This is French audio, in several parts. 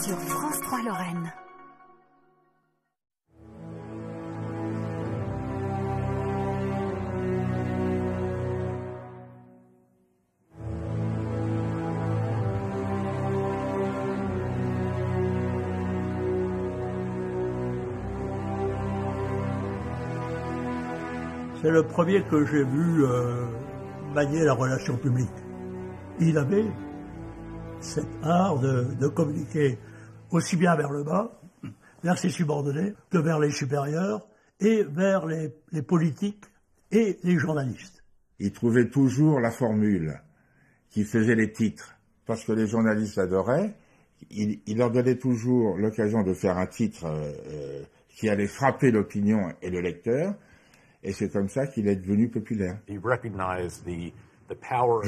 sur France 3 Lorraine. C'est le premier que j'ai vu manier la relation publique. Il avait cet art de communiquer aussi bien vers le bas, vers ses subordonnés, que vers les supérieurs, et vers les politiques et les journalistes. Il trouvait toujours la formule qui faisait les titres, parce que les journalistes adoraient. Il leur donnait toujours l'occasion de faire un titre qui allait frapper l'opinion et le lecteur, et c'est comme ça qu'il est devenu populaire. Je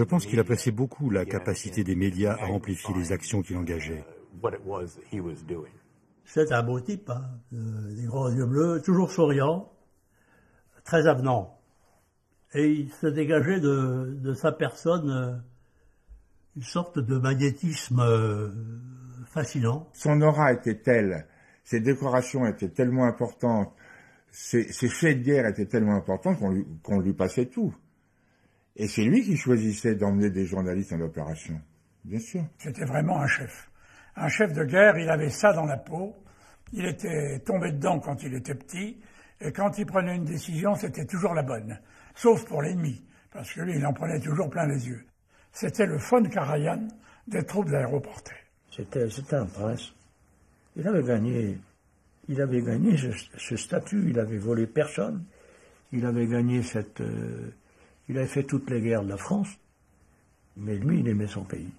pense qu'il appréciait beaucoup la capacité des médias à amplifier les actions qu'il engageait. C'est un beau type, hein, des grands yeux bleus, toujours souriant, très avenant. Et il se dégageait de sa personne une sorte de magnétisme fascinant. Son aura était telle, ses décorations étaient tellement importantes, ses faits de guerre étaient tellement importants qu'on lui passait tout. Et c'est lui qui choisissait d'emmener des journalistes en opération, bien sûr. C'était vraiment un chef. Un chef de guerre, il avait ça dans la peau. Il était tombé dedans quand il était petit. Et quand il prenait une décision, c'était toujours la bonne. Sauf pour l'ennemi, parce que lui, il en prenait toujours plein les yeux. C'était le von Karajan des troupes aéroportées. C'était un prince. Il avait gagné ce statut. Il avait volé personne. Il avait gagné il avait fait toutes les guerres de la France, mais lui, il aimait son pays.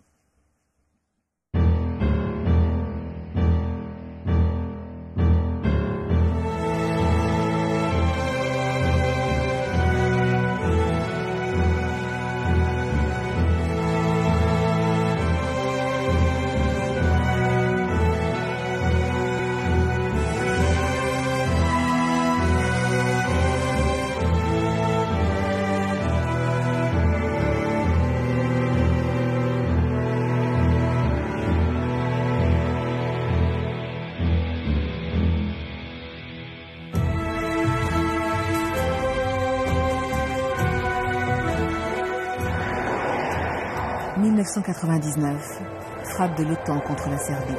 « 1999, frappe de l'OTAN contre la Serbie.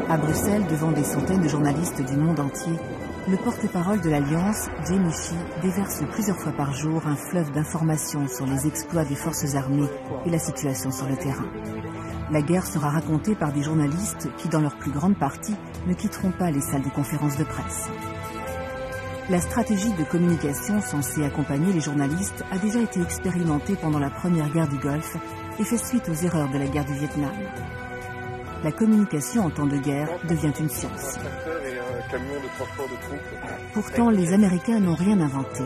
À Bruxelles, devant des centaines de journalistes du monde entier, le porte-parole de l'Alliance, Jay Michi, déverse plusieurs fois par jour un fleuve d'informations sur les exploits des forces armées et la situation sur le terrain. La guerre sera racontée par des journalistes qui, dans leur plus grande partie, ne quitteront pas les salles de conférences de presse. La stratégie de communication censée accompagner les journalistes a déjà été expérimentée pendant la première guerre du Golfe et fait suite aux erreurs de la guerre du Vietnam. La communication en temps de guerre devient une science. Pourtant, les Américains n'ont rien inventé.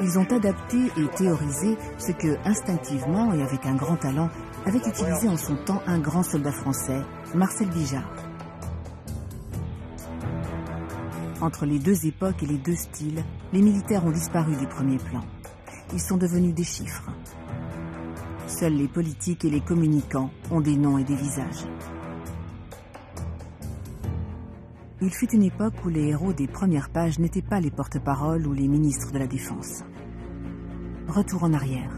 Ils ont adapté et théorisé ce que, instinctivement et avec un grand talent, avait utilisé en son temps un grand soldat français, Marcel Bijard. Entre les deux époques et les deux styles, les militaires ont disparu du premier plan. Ils sont devenus des chiffres. Seuls les politiques et les communicants ont des noms et des visages. Il fut une époque où les héros des premières pages n'étaient pas les porte-paroles ou les ministres de la Défense. Retour en arrière.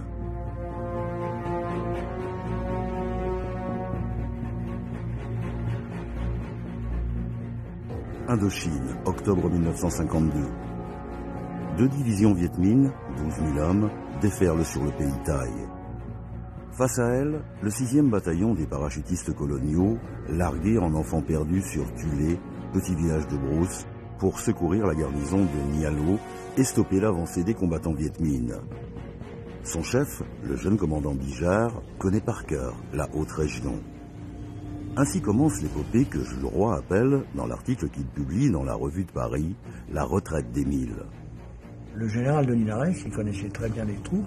Indochine, octobre 1952. Deux divisions Viet Minh, 12 000 hommes, déferlent sur le pays Thaï. Face à elles, le 6e bataillon des parachutistes coloniaux, largué en enfants perdus sur Tulé, petit village de Brousse, pour secourir la garnison de Nialo et stopper l'avancée des combattants Viet Minh. Son chef, le jeune commandant Bijard, connaît par cœur la haute région. Ainsi commence l'épopée que Jules Roy appelle, dans l'article qu'il publie dans la Revue de Paris, la retraite d'Émile. Le général de Linares, qui connaissait très bien les troupes,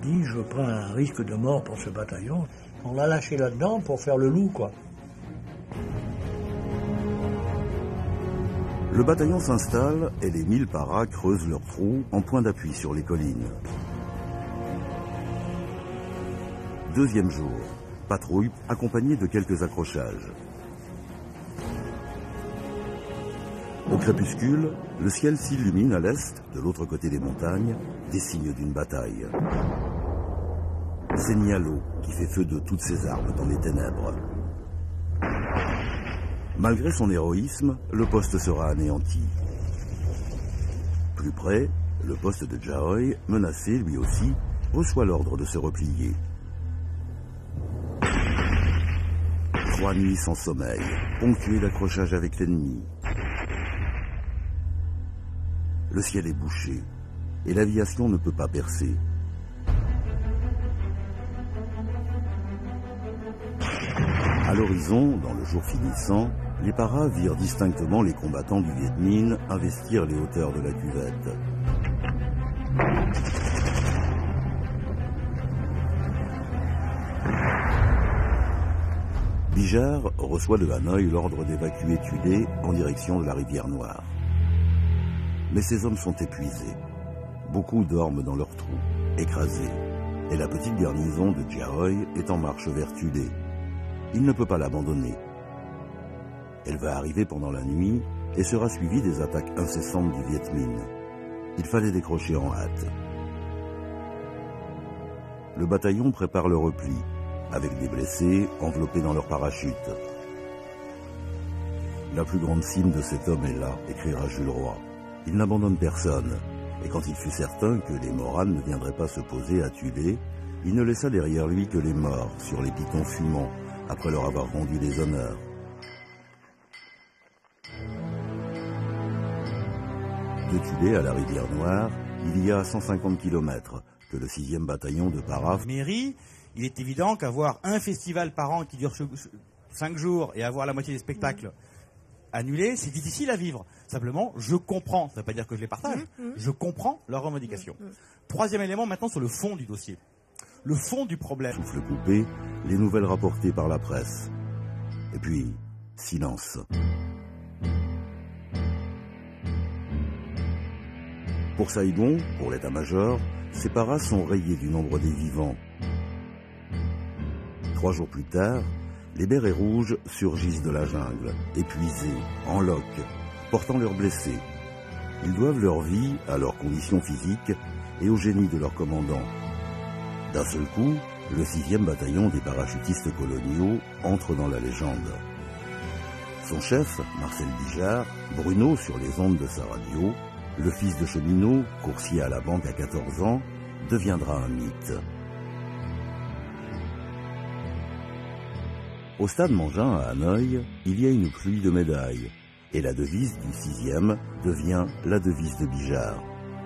dit « Je prends un risque de mort pour ce bataillon. » On l'a lâché là-dedans pour faire le loup, quoi. Le bataillon s'installe et les 1000 paras creusent leurs trous en point d'appui sur les collines. 2e jour. patrouille accompagnée de quelques accrochages. Au crépuscule, le ciel s'illumine à l'est, de l'autre côté des montagnes, des signes d'une bataille. C'est Nialo qui fait feu de toutes ses armes dans les ténèbres. Malgré son héroïsme, le poste sera anéanti. Plus près, le poste de Jaoy, menacé lui aussi, reçoit l'ordre de se replier. 3 nuits sans sommeil, ponctuées d'accrochages avec l'ennemi. Le ciel est bouché, et l'aviation ne peut pas percer. À l'horizon, dans le jour finissant, les paras virent distinctement les combattants du Viet Minh investir les hauteurs de la cuvette. Bijar reçoit de Hanoï l'ordre d'évacuer Tulé en direction de la rivière Noire. Mais ses hommes sont épuisés. Beaucoup dorment dans leurs trous, écrasés, et la petite garnison de Jaoy est en marche vers Tulé. Il ne peut pas l'abandonner. Elle va arriver pendant la nuit et sera suivie des attaques incessantes du Viet Minh. Il fallait décrocher en hâte. Le bataillon prépare le repli, avec des blessés enveloppés dans leurs parachutes. La plus grande cime de cet homme est là, écrira Jules Roy. Il n'abandonne personne, et quand il fut certain que les Moranes ne viendraient pas se poser à Tulé, il ne laissa derrière lui que les morts sur les pitons fumants, après leur avoir rendu les honneurs. De Tulé à la rivière Noire, il y a 150 km que le 6e bataillon de Paraf... Mairie, il est évident qu'avoir un festival par an qui dure 5 jours et avoir la moitié des spectacles annulés, c'est difficile à vivre. Simplement, je comprends, ça ne veut pas dire que je les partage, je comprends leurs revendications. Troisième élément maintenant sur le fond du dossier. Le fond du problème. Souffle coupé, les nouvelles rapportées par la presse. Et puis, silence. Pour Saigon, pour l'état-major, ces paras sont rayés du nombre des vivants. 3 jours plus tard, les bérets rouges surgissent de la jungle, épuisés, en loques, portant leurs blessés. Ils doivent leur vie à leurs conditions physiques et au génie de leur commandant. D'un seul coup, le 6e bataillon des parachutistes coloniaux entre dans la légende. Son chef, Marcel Bijar, Bruno sur les ondes de sa radio, le fils de cheminot, coursier à la banque à 14 ans, deviendra un mythe. Au stade Mangin à Hanoï, il y a une pluie de médailles, et la devise du 6e devient la devise de Bijar.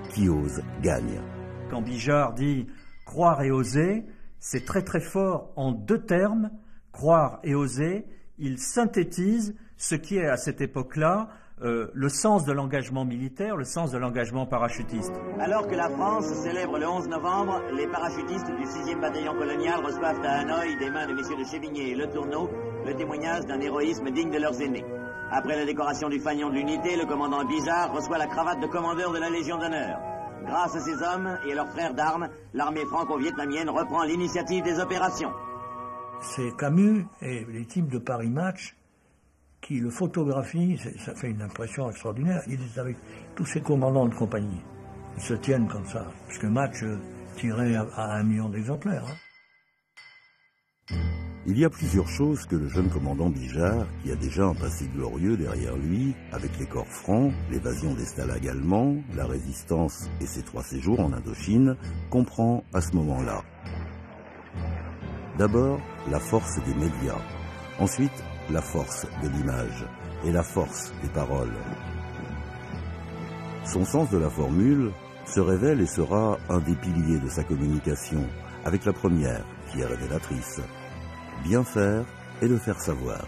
Qui ose, gagne. Quand Bijar dit « croire et oser », c'est très très fort en 2 termes. Croire et oser, il synthétise ce qui est à cette époque-là le sens de l'engagement militaire, le sens de l'engagement parachutiste. Alors que la France célèbre le 11 novembre, les parachutistes du 6e bataillon colonial reçoivent à Hanoï des mains de messieurs de Chevigné et Le Tourneau le témoignage d'un héroïsme digne de leurs aînés. Après la décoration du fanion de l'unité, le commandant Bijar reçoit la cravate de commandeur de la Légion d'honneur. Grâce à ces hommes et à leurs frères d'armes, l'armée franco-vietnamienne reprend l'initiative des opérations. C'est Camus et les types de Paris Match qui le photographient, ça fait une impression extraordinaire. Il est avec tous ses commandants de compagnie. Ils se tiennent comme ça, puisque Match tirait à 1 million d'exemplaires. Il y a plusieurs choses que le jeune commandant Bijar, qui a déjà un passé glorieux derrière lui, avec les corps francs, l'évasion des stalags allemands, la résistance et ses 3 séjours en Indochine, comprend à ce moment-là. D'abord, la force des médias. Ensuite, la force de l'image et la force des paroles. Son sens de la formule se révèle et sera un des piliers de sa communication, avec la première, qui est révélatrice. Bien faire et le faire savoir.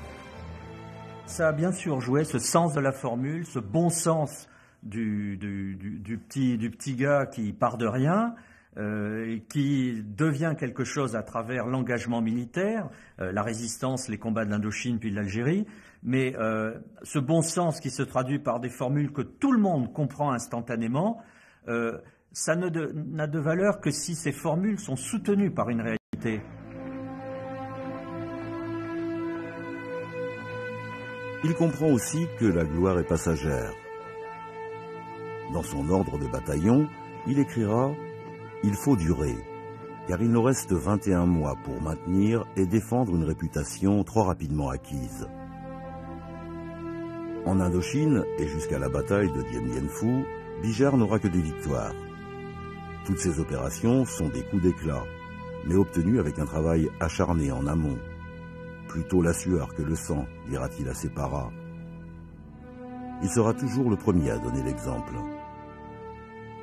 Ça a bien sûr joué, ce sens de la formule, ce bon sens du petit gars qui part de rien, et qui devient quelque chose à travers l'engagement militaire, la résistance, les combats de l'Indochine puis de l'Algérie, mais ce bon sens qui se traduit par des formules que tout le monde comprend instantanément, ça n'a de valeur que si ces formules sont soutenues par une réalité. Il comprend aussi que la gloire est passagère. Dans son ordre de bataillon, il écrira « Il faut durer », car il nous reste 21 mois pour maintenir et défendre une réputation trop rapidement acquise. En Indochine et jusqu'à la bataille de Dien Bien Phu, Bijard n'aura que des victoires. Toutes ces opérations sont des coups d'éclat, mais obtenus avec un travail acharné en amont. Plutôt la sueur que le sang, dira-t-il à ses paras. Il sera toujours le premier à donner l'exemple.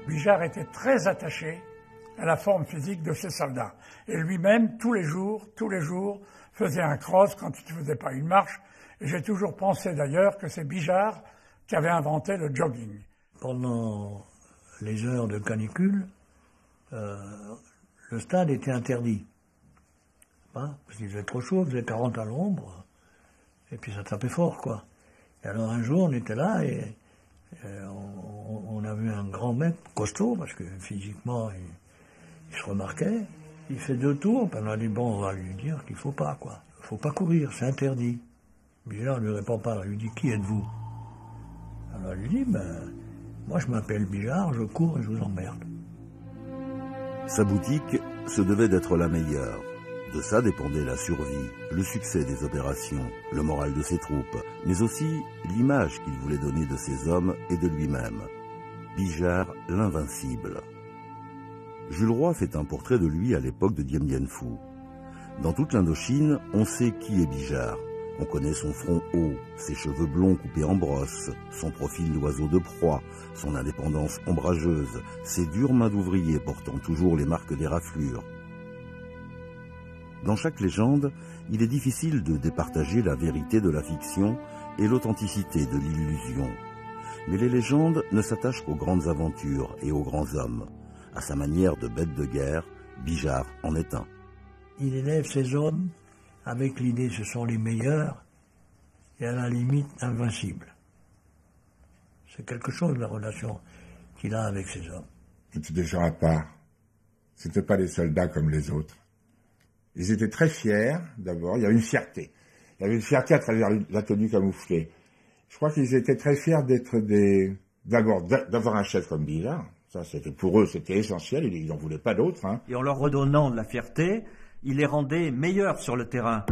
Bijard était très attaché à la forme physique de ses soldats. Et lui-même, tous les jours, faisait un cross quand il ne faisait pas une marche. Et j'ai toujours pensé d'ailleurs que c'est Bijard qui avait inventé le jogging. Pendant les heures de canicule, le stade était interdit. Parce qu'il faisait trop chaud, il faisait 40 à l'ombre, et puis ça tapait fort, quoi. Et alors un jour, on était là, et on a vu un grand mec costaud, parce que physiquement, il se remarquait. Il fait 2 tours, puis on a dit, bon, on va lui dire qu'il ne faut pas, quoi. Il ne faut pas courir, c'est interdit. Bijard ne lui répond pas, il lui dit, qui êtes-vous? Alors il lui dit, moi je m'appelle Bijard, je cours et je vous emmerde. Sa boutique se devait d'être la meilleure. De ça dépendait la survie, le succès des opérations, le moral de ses troupes, mais aussi l'image qu'il voulait donner de ses hommes et de lui-même. Bijard l'invincible. Jules Roy fait un portrait de lui à l'époque de Dien Bien Phu. Dans toute l'Indochine, on sait qui est Bijard. On connaît son front haut, ses cheveux blonds coupés en brosse, son profil d'oiseau de proie, son indépendance ombrageuse, ses dures mains d'ouvrier portant toujours les marques des raflures. Dans chaque légende, il est difficile de départager la vérité de la fiction et l'authenticité de l'illusion. Mais les légendes ne s'attachent qu'aux grandes aventures et aux grands hommes. À sa manière de bête de guerre, Bijard en est un. Il élève ses hommes avec l'idée ce sont les meilleurs et à la limite invincibles. C'est quelque chose, la relation qu'il a avec ses hommes. C'était des gens à part. C'était pas des soldats comme les autres. Ils étaient très fiers, d'abord. Il y avait une fierté. Il y avait une fierté à travers la tenue camouflée. Je crois qu'ils étaient très fiers d'avoir un chef comme Bijard. Ça, c'était pour eux, c'était essentiel. Ils n'en voulaient pas d'autres. Hein. Et en leur redonnant de la fierté, il les rendait meilleurs sur le terrain.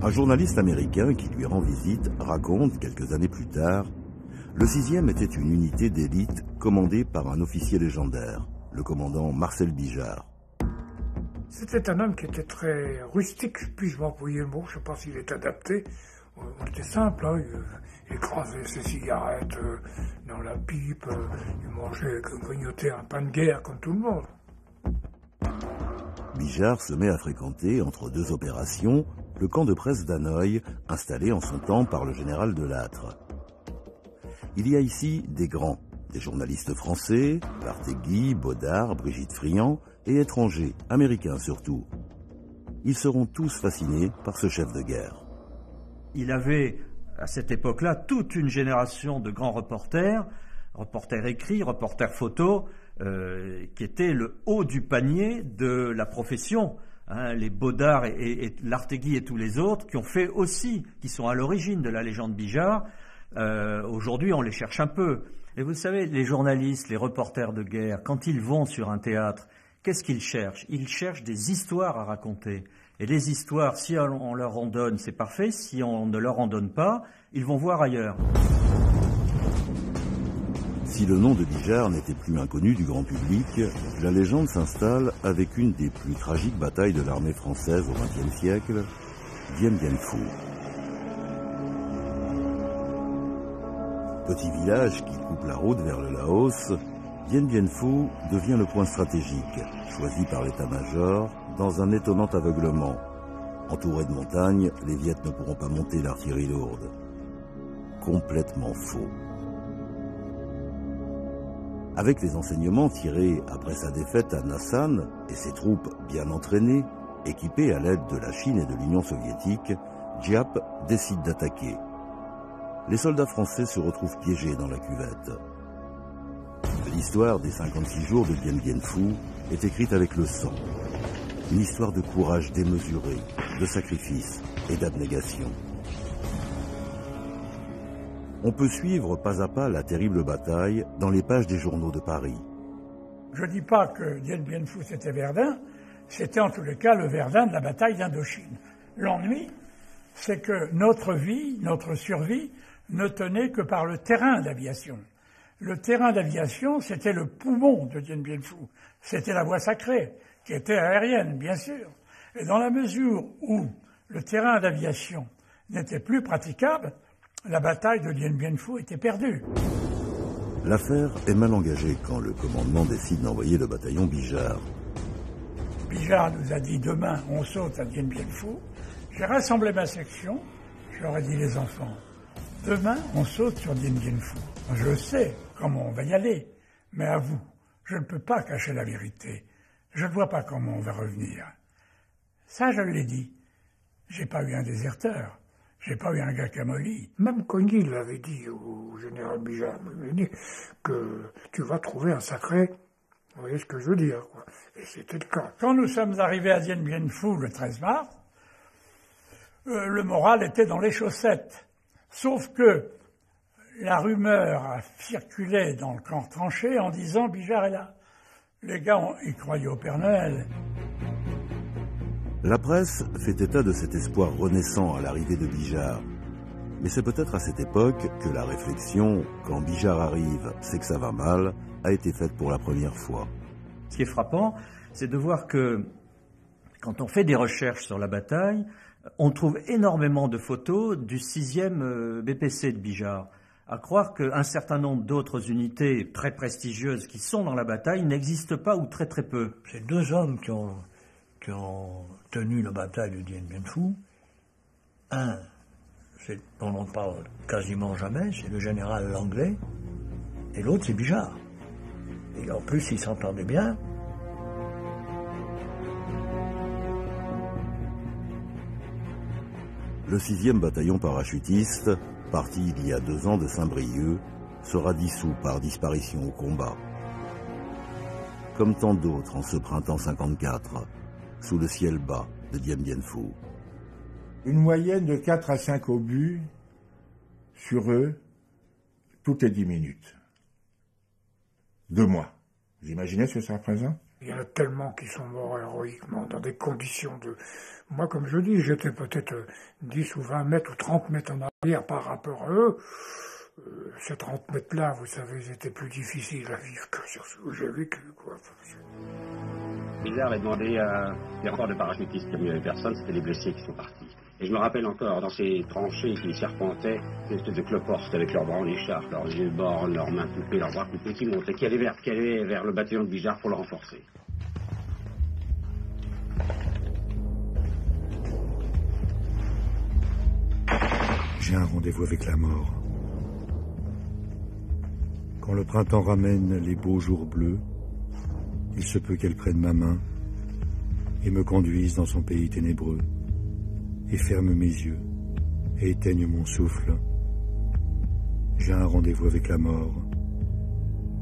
Un journaliste américain qui lui rend visite raconte, quelques années plus tard, le 6e était une unité d'élite commandée par un officier légendaire, le commandant Marcel Bijard. C'était un homme qui était très rustique, puis-je m'employer le mot, je ne sais pas s'il est adapté. On était simple, hein. Il écrasait ses cigarettes dans la pipe, il mangeait, grignotait un pain de guerre comme tout le monde. Bijard se met à fréquenter, entre 2 opérations, le camp de presse d'Hanoï, installé en son temps par le général de Lattre. Il y a ici des grands, des journalistes français, Lartegui, Baudard, Brigitte Friand, et étrangers, américains surtout. Ils seront tous fascinés par ce chef de guerre. Il avait, à cette époque-là, toute une génération de grands reporters écrits, reporters photos, qui étaient le haut du panier de la profession. Hein, les Baudard et Lartegui et tous les autres qui ont fait aussi, qui sont à l'origine de la légende Bijard. Aujourd'hui, on les cherche un peu. Et vous savez, les journalistes, les reporters de guerre, quand ils vont sur un théâtre, qu'est-ce qu'ils cherchent? Ils cherchent des histoires à raconter. Et les histoires, si on leur en donne, c'est parfait. Si on ne leur en donne pas, ils vont voir ailleurs. Si le nom de Bijard n'était plus inconnu du grand public, la légende s'installe avec une des plus tragiques batailles de l'armée française au XXe siècle, Dien Bien Phu. Petit village qui coupe la route vers le Laos, Dien Bien Phu devient le point stratégique, choisi par l'état-major dans un étonnant aveuglement. Entouré de montagnes, les Viettes ne pourront pas monter l'artillerie lourde. Complètement faux. Avec les enseignements tirés après sa défaite à Nassan et ses troupes bien entraînées, équipées à l'aide de la Chine et de l'Union soviétique, Giap décide d'attaquer. Les soldats français se retrouvent piégés dans la cuvette. L'histoire des 56 jours de Dien Bien Phu est écrite avec le sang. Une histoire de courage démesuré, de sacrifice et d'abnégation. On peut suivre pas à pas la terrible bataille dans les pages des journaux de Paris. Je ne dis pas que Dien Bien Phu c'était Verdun, c'était en tous les cas le Verdun de la bataille d'Indochine. L'ennui, c'est que notre vie, notre survie, ne tenait que par le terrain d'aviation. Le terrain d'aviation, c'était le poumon de Dien Bien Phu. C'était la voie sacrée, qui était aérienne, bien sûr. Et dans la mesure où le terrain d'aviation n'était plus praticable, la bataille de Dien Bien Phu était perdue. L'affaire est mal engagée quand le commandement décide d'envoyer le bataillon Bijard. Bijard nous a dit demain on saute à Dien Bien Phu. J'ai rassemblé ma section, je leur ai dit les enfants, demain on saute sur Dien Bien Phu. Je sais comment on va y aller, mais à vous, je ne peux pas cacher la vérité. Je ne vois pas comment on va revenir. Ça, je l'ai dit. J'ai pas eu un déserteur. J'ai pas eu un gars camoli. Même Cogny l'avait dit au général Bijard, que tu vas trouver un sacré. Vous voyez ce que je veux dire, quoi. Et c'était le cas. Quand nous sommes arrivés à Dien Bien Phu le 13 mars, le moral était dans les chaussettes. Sauf que la rumeur a circulé dans le camp tranché en disant Bijard est là. Les gars, ils croyaient au Père Noël. La presse fait état de cet espoir renaissant à l'arrivée de Bijard. Mais c'est peut-être à cette époque que la réflexion, quand Bijard arrive, c'est que ça va mal, a été faite pour la première fois. Ce qui est frappant, c'est de voir que quand on fait des recherches sur la bataille, on trouve énormément de photos du 6e BPC de Bijard. À croire qu'un certain nombre d'autres unités très prestigieuses qui sont dans la bataille n'existent pas ou très très peu. C'est deux hommes qui ont tenu la bataille de Dien Bien Phu. Un, on n'en parle quasiment jamais, c'est le général Langlais, et l'autre c'est Bijard. Et en plus ils s'entendaient bien. Le 6e bataillon parachutiste, parti il y a 2 ans de Saint-Brieuc, sera dissous par disparition au combat. Comme tant d'autres en ce printemps 54, sous le ciel bas de Dien Bien Phu. Une moyenne de 4 à 5 obus sur eux, toutes les 10 minutes. 2 mois. Vous imaginez ce que ça représente? Il y en a tellement qui sont morts héroïquement dans des conditions de... Moi, comme je dis, j'étais peut-être 10 ou 20 mètres ou 30 mètres en arrière par rapport à eux. Ces 30 mètres-là, vous savez, c'était plus difficile à vivre que sur ce que j'ai vécu, quoi. Bijard avait demandé à des renforts de parachutistes, comme il n'y avait personne, c'était les blessés qui sont partis. Et je me rappelle encore, dans ces tranchées qui serpentaient, des espèces de cloportes avec leurs bras en écharpe, leurs yeux bornes, leurs mains coupées, leurs bras coupés, qui montaient, qui allaient vers le bataillon de Bijard pour le renforcer. J'ai un rendez-vous avec la mort. Quand le printemps ramène les beaux jours bleus, il se peut qu'elle prenne ma main et me conduise dans son pays ténébreux, et ferme mes yeux et éteigne mon souffle. J'ai un rendez-vous avec la mort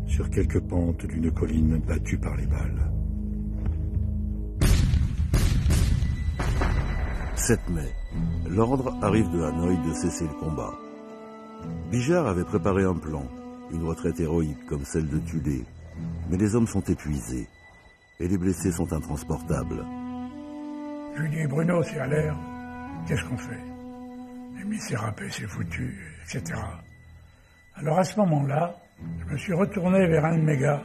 sur quelques pentes d'une colline battue par les balles. 7 mai. L'ordre arrive de Hanoï de cesser le combat. Bijard avait préparé un plan, une retraite héroïque comme celle de Tulé, mais les hommes sont épuisés et les blessés sont intransportables. Je lui dis, Bruno, c'est à l'air, qu'est-ce qu'on fait? Les misérapés, c'est foutu, etc. Alors à ce moment-là, je me suis retourné vers un de mes gars.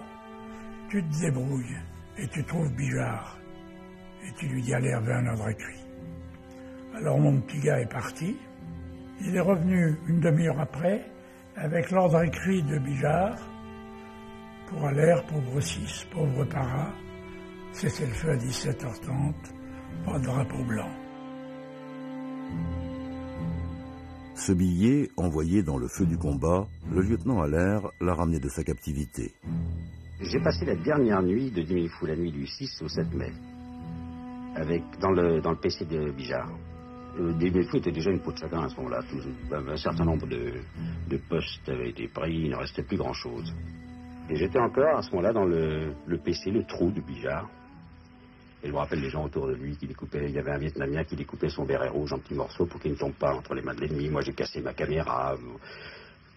Tu te débrouilles et tu trouves Bijard. Et tu lui dis à l'air un ordre écrit. Alors mon petit gars est parti. Il est revenu une demi-heure après avec l'ordre écrit de Bijard pour Allaire, pauvre 6, pauvre para. C'était le feu à 17h30, pas de drapeau blanc. Ce billet, envoyé dans le feu du combat, le lieutenant Allaire l'a ramené de sa captivité. J'ai passé la dernière nuit de Dien Bien Phu, la nuit du 6 au 7 mai, dans le PC de Bijard. Dien Bien Phu était déjà une peau de chagrin à ce moment-là. Un certain nombre de postes avaient été pris, il ne restait plus grand-chose. Et j'étais encore à ce moment-là dans le PC, le trou de Bijard. Et je me rappelle les gens autour de lui qui découpaient. Il y avait un Vietnamien qui découpait son béret rouge en petits morceaux pour qu'il ne tombe pas entre les mains de l'ennemi. Moi, j'ai cassé ma caméra.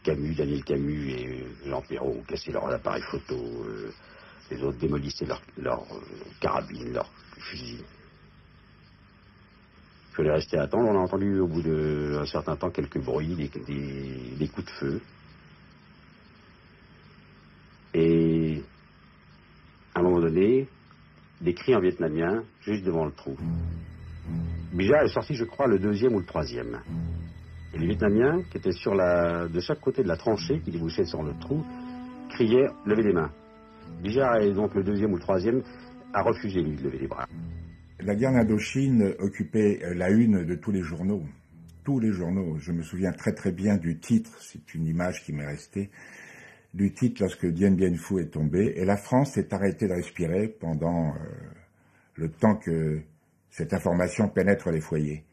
Camus, Daniel Camus et Jean Perrault ont cassé leur appareil photo, les autres démolissaient leurs carabines, leurs fusils. Il fallait rester à attendre. On a entendu au bout d'un certain temps quelques bruits, des coups de feu. Et à un moment donné, des cris en vietnamien juste devant le trou. Bijard est sorti, je crois, le 2e ou le 3e. Et les Vietnamiens, qui étaient de chaque côté de la tranchée, qui débouchait sur le trou, criaient « Levez les mains ». Bijard est donc le 2e ou le 3e, a refusé, lui, de lever les bras. La guerre d'Indochine occupait la une de tous les journaux. Tous les journaux. Je me souviens très très bien du titre, c'est une image qui m'est restée, du titre lorsque Dien Bien Phu est tombé. Et la France s'est arrêtée de respirer pendant le temps que cette information pénètre les foyers.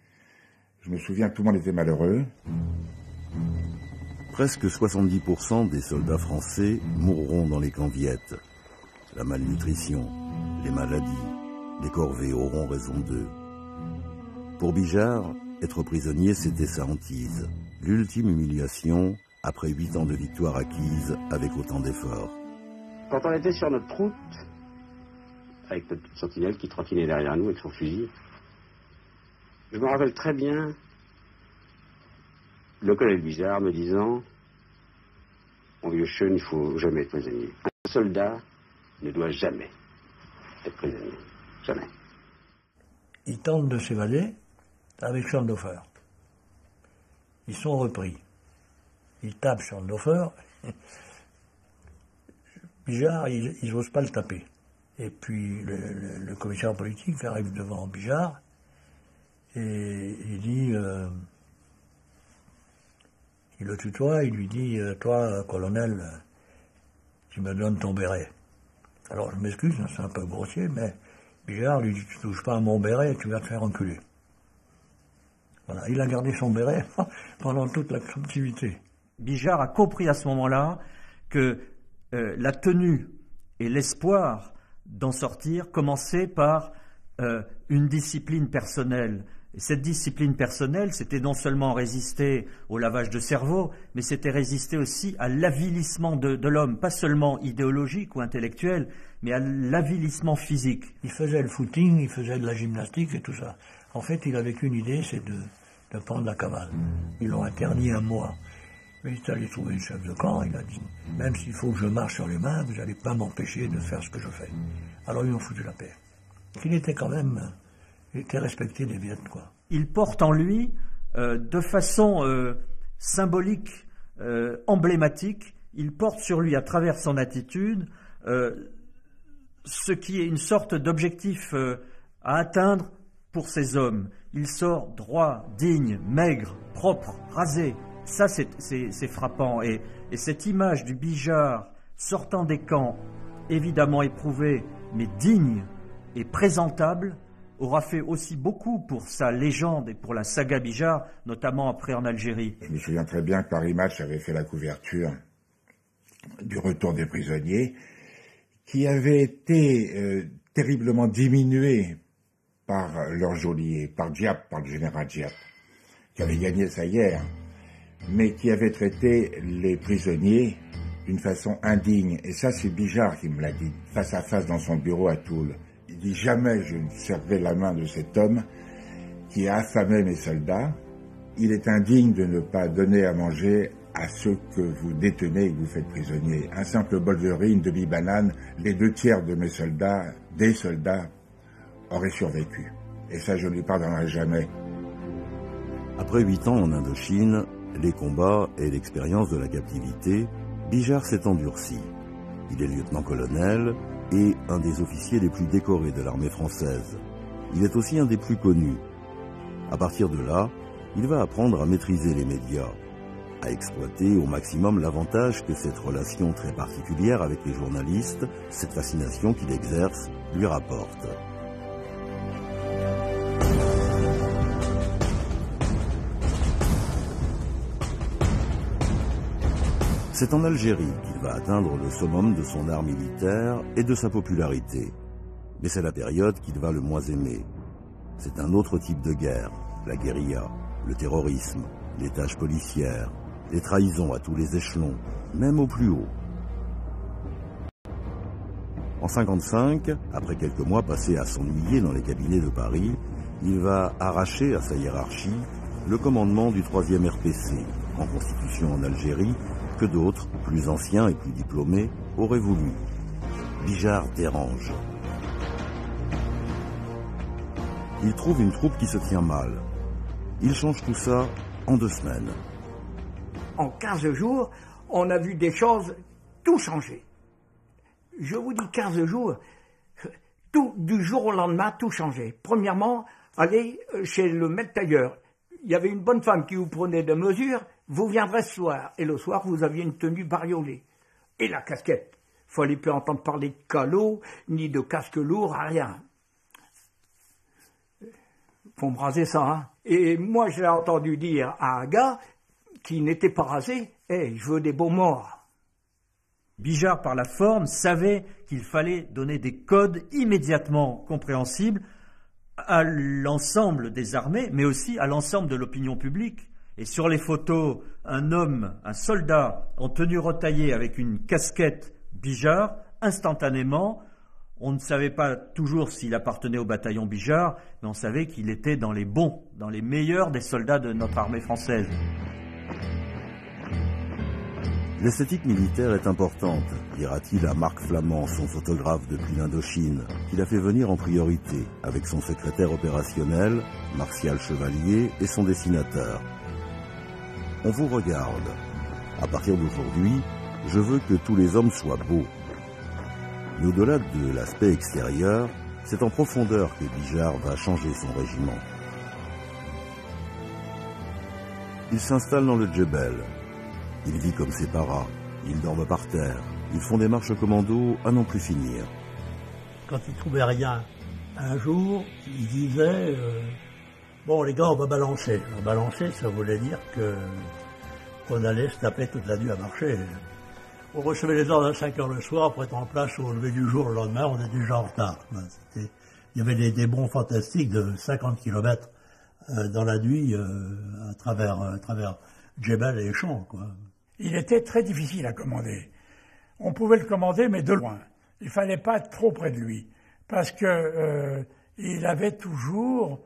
Je me souviens que tout le monde était malheureux. Presque 70% des soldats français mourront dans les camps viettes. La malnutrition, les maladies, les corvées auront raison d'eux. Pour Bijard, être prisonnier, c'était sa hantise. L'ultime humiliation après 8 ans de victoire acquise avec autant d'efforts. Quand on était sur notre route, avec notre petite sentinelle qui trottinait derrière nous avec son fusil, je me rappelle très bien le colonel Bijard me disant « Mon vieux Schoen, il ne faut jamais être prisonnier. Un soldat ne doit jamais être prisonnier. Jamais. » Ils tentent de s'évader avec Schondorfer. Ils sont repris. Ils tapent Schondorfer. Bijard, ils n'osent pas le taper. Et puis le commissaire politique arrive devant Bijard et il dit, il le tutoie, il lui dit « Toi, colonel, tu me donnes ton béret. » Alors je m'excuse, c'est un peu grossier, mais Bijard lui dit « Tu touches pas à mon béret, tu vas te faire enculer. » Voilà, il a gardé son béret pendant toute la captivité. Bijard a compris à ce moment-là que la tenue et l'espoir d'en sortir commençait par une discipline personnelle. Et cette discipline personnelle, c'était non seulement résister au lavage de cerveau, mais c'était résister aussi à l'avilissement de l'homme, pas seulement idéologique ou intellectuel, mais à l'avilissement physique. Il faisait le footing, il faisait de la gymnastique et tout ça. En fait, il avait qu'une idée, c'est de prendre la cavale. Ils l'ont interdit un mois. Mais il est allé trouver le chef de camp, il a dit « Même s'il faut que je marche sur les mains, vous n'allez pas m'empêcher de faire ce que je fais. » Alors ils ont foutu la paix. Il était quand même... Il était respecté des Viettes, quoi. Il porte en lui, de façon symbolique, emblématique, il porte sur lui, à travers son attitude, ce qui est une sorte d'objectif à atteindre pour ces hommes. Il sort droit, digne, maigre, propre, rasé. Ça, c'est frappant. Et cette image du Bijard sortant des camps, évidemment éprouvé, mais digne et présentable, aura fait aussi beaucoup pour sa légende et pour la saga Bijard, notamment après en Algérie. Je me souviens très bien que Paris Match avait fait la couverture du retour des prisonniers, qui avait été terriblement diminué par leur geôlier, par Diap, par le général Diap, qui avait gagné sa guerre, mais qui avait traité les prisonniers d'une façon indigne. Et ça, c'est Bijard qui me l'a dit, face à face dans son bureau à Toul. Il dit « Jamais je ne serrai la main de cet homme qui a affamé mes soldats. Il est indigne de ne pas donner à manger à ceux que vous détenez et que vous faites prisonniers. Un simple bol de riz, une demi-banane, les 2/3 de mes soldats, des soldats, auraient survécu. Et ça, je ne lui pardonnerai jamais. » Après 8 ans en Indochine, les combats et l'expérience de la captivité, Bijard s'est endurci. Il est lieutenant-colonel et un des officiers les plus décorés de l'armée française. Il est aussi un des plus connus. À partir de là, il va apprendre à maîtriser les médias, à exploiter au maximum l'avantage que cette relation très particulière avec les journalistes, cette fascination qu'il exerce, lui rapporte. C'est en Algérie qu'il va atteindre le summum de son art militaire et de sa popularité. Mais c'est la période qu'il va le moins aimer. C'est un autre type de guerre, la guérilla, le terrorisme, les tâches policières, des trahisons à tous les échelons, même au plus haut. En 1955, après quelques mois passés à s'ennuyer dans les cabinets de Paris, il va arracher à sa hiérarchie le commandement du 3e RPC, en constitution en Algérie, que d'autres, plus anciens et plus diplômés, auraient voulu. Bijard dérange. Il trouve une troupe qui se tient mal. Il change tout ça en 2 semaines. En 15 jours, on a vu des choses tout changer. Je vous dis 15 jours, tout, du jour au lendemain, tout changé. Premièrement, allez chez le maître tailleur. Il y avait une bonne femme qui vous prenait des mesures, vous viendrez ce soir. Et le soir, vous aviez une tenue bariolée. Et la casquette. Il ne fallait plus entendre parler de calot, ni de casque lourd, rien. Faut me raser ça, hein. Et moi, j'ai entendu dire à un gars qui n'était pas rasé, « Hey, je veux des beaux morts ». Bijard, par la forme, savait qu'il fallait donner des codes immédiatement compréhensibles à l'ensemble des armées, mais aussi à l'ensemble de l'opinion publique. Et sur les photos, un homme, un soldat, en tenue retaillée avec une casquette Bijard, instantanément, on ne savait pas toujours s'il appartenait au bataillon Bijard, mais on savait qu'il était dans les bons, dans les meilleurs des soldats de notre armée française. L'esthétique militaire est importante, dira-t-il à Marc Flamand, son photographe depuis l'Indochine, qu'il a fait venir en priorité, avec son secrétaire opérationnel, Martial Chevalier, et son dessinateur. On vous regarde. À partir d'aujourd'hui, je veux que tous les hommes soient beaux. Mais au-delà de l'aspect extérieur, c'est en profondeur que Bijard va changer son régiment. Il s'installe dans le Djebel. Il vit comme ses paras. Ils dorment par terre. Ils font des marches commando à n'en plus finir. Quand il trouvait rien, un jour, il disait bon les gars, on va balancer. Alors, balancer, ça voulait dire qu'on allait se taper toute la nuit à marcher. On recevait les ordres à 5 heures le soir pour être en place au lever du jour. Le lendemain, on était déjà en retard. Il y avait des bonds fantastiques de 50 km dans la nuit à travers Djebel et les champs, quoi. Il était très difficile à commander. On pouvait le commander, mais de loin. Il fallait pas être trop près de lui, parce que il avait toujours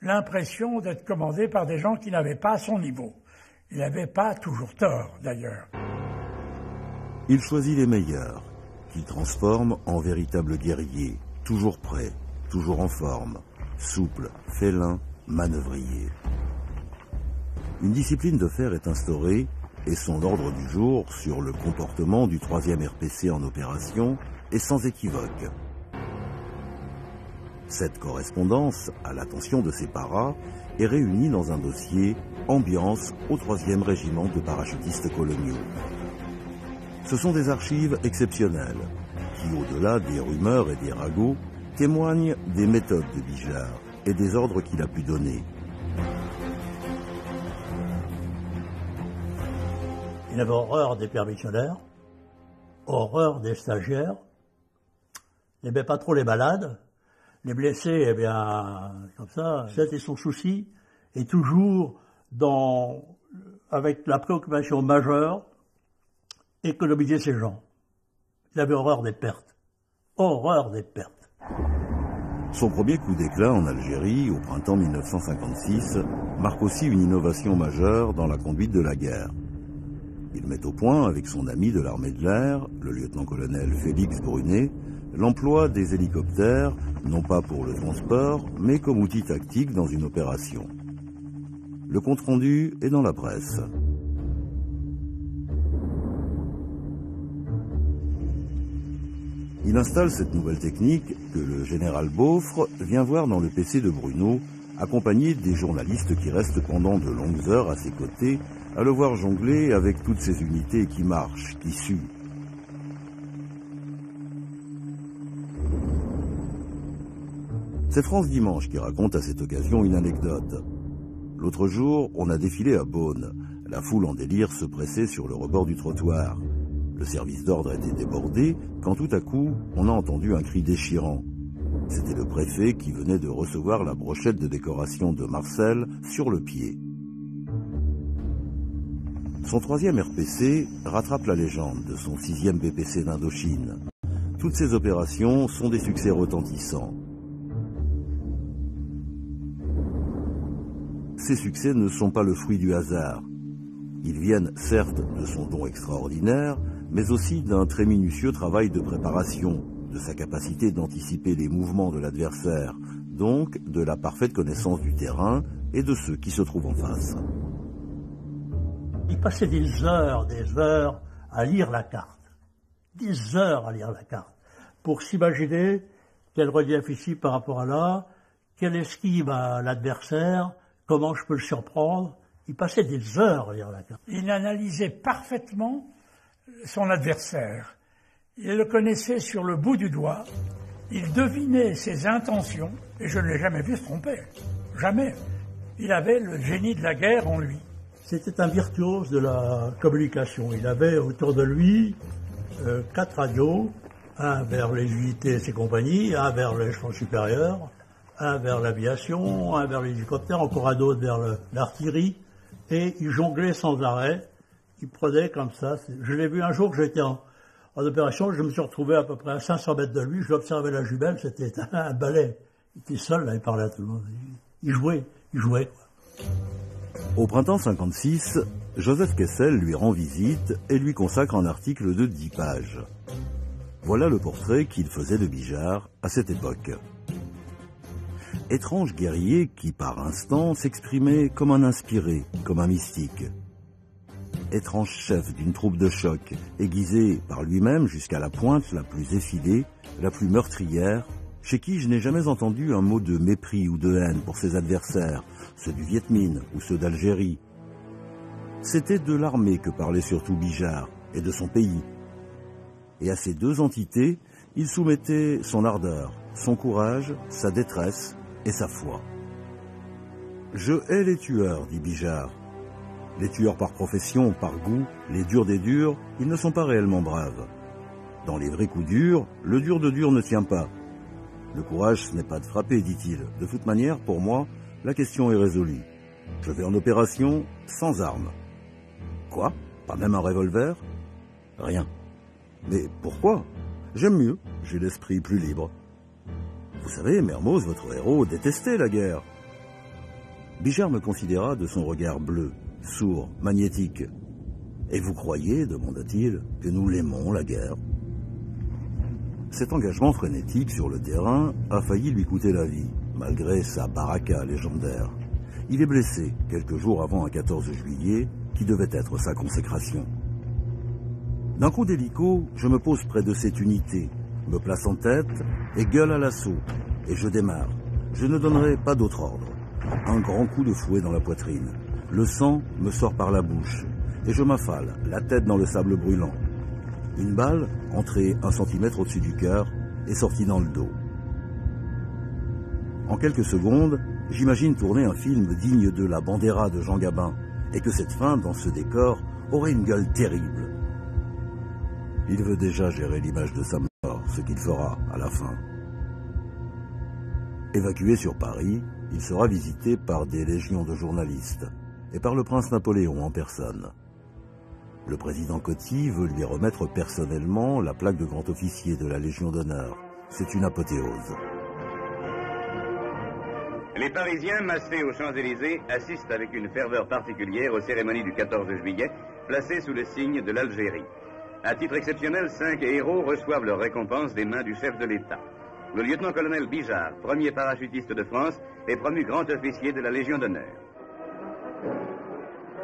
l'impression d'être commandé par des gens qui n'avaient pas son niveau. Il n'avait pas toujours tort, d'ailleurs. Il choisit les meilleurs, qu'il transforme en véritables guerriers, toujours prêts, toujours en forme, souples, félins, manœuvriers. Une discipline de fer est instaurée et son ordre du jour sur le comportement du 3e RPC en opération est sans équivoque. Cette correspondance, à l'attention de ses paras, est réunie dans un dossier « Ambiance au 3e régiment de parachutistes coloniaux ». Ce sont des archives exceptionnelles qui, au-delà des rumeurs et des ragots, témoignent des méthodes de Bijard et des ordres qu'il a pu donner. Il avait horreur des permissionnaires, horreur des stagiaires, il n'aimait pas trop les malades, les blessés, eh bien, comme ça, c'était son souci, et toujours avec la préoccupation majeure, économiser ses gens. Il avait horreur des pertes. Horreur des pertes. Son premier coup d'éclat en Algérie, au printemps 1956, marque aussi une innovation majeure dans la conduite de la guerre. Il met au point, avec son ami de l'armée de l'air, le lieutenant-colonel Félix Brunet, l'emploi des hélicoptères, non pas pour le transport, mais comme outil tactique dans une opération. Le compte-rendu est dans la presse. Il installe cette nouvelle technique que le général Beaufre vient voir dans le PC de Bruno, accompagné des journalistes qui restent pendant de longues heures à ses côtés, à le voir jongler avec toutes ces unités qui marchent, qui suent. C'est France Dimanche qui raconte à cette occasion une anecdote. L'autre jour, on a défilé à Beaune. La foule en délire se pressait sur le rebord du trottoir. Le service d'ordre était débordé quand tout à coup, on a entendu un cri déchirant. C'était le préfet qui venait de recevoir la brochette de décoration de Marcel sur le pied. Son 3e RPC rattrape la légende de son 6e BPC d'Indochine. Toutes ces opérations sont des succès retentissants. Ces succès ne sont pas le fruit du hasard. Ils viennent certes de son don extraordinaire, mais aussi d'un très minutieux travail de préparation, de sa capacité d'anticiper les mouvements de l'adversaire, donc de la parfaite connaissance du terrain et de ceux qui se trouvent en face. Il passait des heures à lire la carte. Des heures à lire la carte. Pour s'imaginer quel relief ici par rapport à là, quelle esquive à l'adversaire, comment je peux le surprendre. Il passait des heures à lire la carte. Il analysait parfaitement son adversaire. Il le connaissait sur le bout du doigt. Il devinait ses intentions, et je ne l'ai jamais vu se tromper. Jamais. Il avait le génie de la guerre en lui. C'était un virtuose de la communication. Il avait autour de lui 4 radios, un vers les unités et ses compagnies, un vers l'échelon supérieur, un vers l'aviation, un vers l'hélicoptère, encore un autre vers l'artillerie, et il jonglait sans arrêt. Il prenait comme ça. Je l'ai vu un jour, j'étais en opération, je me suis retrouvé à peu près à 500 mètres de lui, je l'observais la jumelle, c'était un balai. Il était seul, là, il parlait à tout le monde. Il jouait quoi. Au printemps 56, Joseph Kessel lui rend visite et lui consacre un article de 10 pages. Voilà le portrait qu'il faisait de Bijard à cette époque. Étrange guerrier qui, par instant, s'exprimait comme un inspiré, comme un mystique. Étrange chef d'une troupe de choc, aiguisé par lui-même jusqu'à la pointe la plus effilée, la plus meurtrière, chez qui je n'ai jamais entendu un mot de mépris ou de haine pour ses adversaires, ceux du Viet Minh ou ceux d'Algérie. C'était de l'armée que parlait surtout Bijard, et de son pays. Et à ces deux entités, il soumettait son ardeur, son courage, sa détresse et sa foi. « Je hais les tueurs, dit Bijard. Les tueurs par profession, par goût, les durs des durs, ils ne sont pas réellement braves. Dans les vrais coups durs, le dur de dur ne tient pas. Le courage, ce n'est pas de frapper, dit-il. De toute manière, pour moi, la question est résolue. Je vais en opération sans armes. Quoi? Pas même un revolver? Rien. Mais pourquoi? J'aime mieux, j'ai l'esprit plus libre. Vous savez, Mermoz, votre héros, détestait la guerre. Bijard me considéra de son regard bleu, sourd, magnétique. Et vous croyez, demanda-t-il, que nous l'aimons, la guerre? Cet engagement frénétique sur le terrain a failli lui coûter la vie, malgré sa baraka légendaire. Il est blessé quelques jours avant un 14 juillet, qui devait être sa consécration. D'un coup d'hélico, je me pose près de cette unité, me place en tête et gueule à l'assaut. Et je démarre. Je ne donnerai pas d'autre ordre. Un grand coup de fouet dans la poitrine. Le sang me sort par la bouche et je m'affale, la tête dans le sable brûlant. Une balle, entrée 1 centimètre au-dessus du cœur, est sortie dans le dos. En quelques secondes, j'imagine tourner un film digne de La Bandera de Jean Gabin, et que cette fin, dans ce décor, aurait une gueule terrible. Il veut déjà gérer l'image de sa mort, ce qu'il fera à la fin. Évacué sur Paris, il sera visité par des légions de journalistes, et par le prince Napoléon en personne. Le président Coty veut lui remettre personnellement la plaque de grand officier de la Légion d'honneur. C'est une apothéose. Les Parisiens, massés aux Champs-Élysées, assistent avec une ferveur particulière aux cérémonies du 14 juillet, placées sous le signe de l'Algérie. À titre exceptionnel, 5 héros reçoivent leur récompense des mains du chef de l'État. Le lieutenant-colonel Bijard, premier parachutiste de France, est promu grand officier de la Légion d'honneur.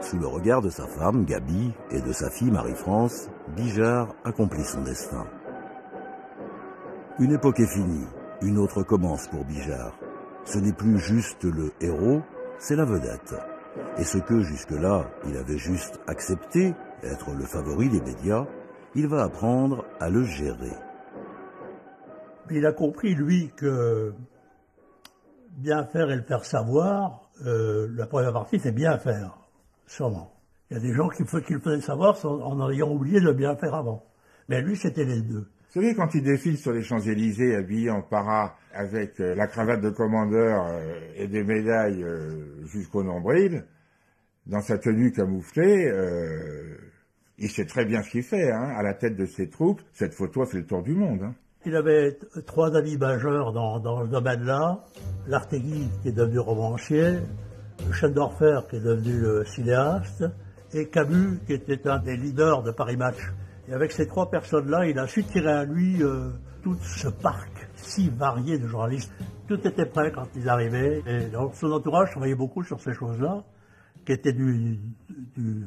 Sous le regard de sa femme, Gaby, et de sa fille, Marie-France, Bijard accomplit son destin. Une époque est finie, une autre commence pour Bijard. Ce n'est plus juste le héros, c'est la vedette. Et ce que jusque-là, il avait juste accepté, être le favori des médias, il va apprendre à le gérer. Il a compris, lui, que bien faire et le faire savoir, la première partie, c'est bien faire, sûrement. Il y a des gens qui le faisaient savoir en ayant oublié de bien faire avant. Mais lui, c'était les deux. Vous savez, quand il défile sur les Champs-Élysées, habillé en para, avec la cravate de commandeur et des médailles jusqu'au nombril, dans sa tenue camouflée, il sait très bien ce qu'il fait, hein, à la tête de ses troupes. Cette photo a fait le tour du monde. Hein. Il avait 3 amis majeurs dans le domaine-là. Lartegui, qui est devenu romancier, Schendorfer, qui est devenu cinéaste, et Camus, qui était un des leaders de Paris Match. Et avec ces 3 personnes-là, il a su tirer à lui tout ce parc si varié de journalistes. Tout était prêt quand ils arrivaient. Et donc, son entourage travaillait beaucoup sur ces choses-là, qui étaient